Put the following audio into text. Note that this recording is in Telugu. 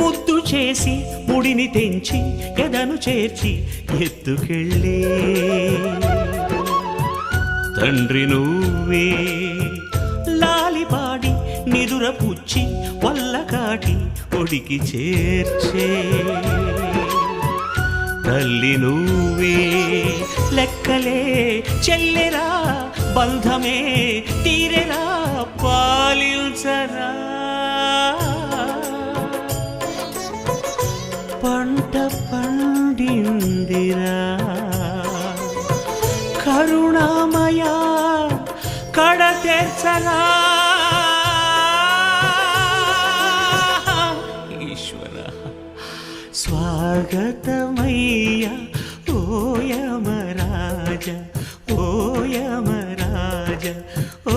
ముద్దు చేసి ముడిని తెంచి ఎదను చేర్చి ఎత్తుకెళ్ళే తండ్రి నువ్వే లాలిపాడి నిదుర పుచ్చి వల్ల కాటి ఒడికి చేర్చే తల్లి నువ్వే లెక్కలే చెల్లెరా బంధమే తీరెరా పాలిల్చరా పంట పండిందిరా కరుణామయ కడ తెర్చరా ఈశ్వర స్వాగతమయ్యా ఓ యమరాజ ఓ యమరాజ ఓ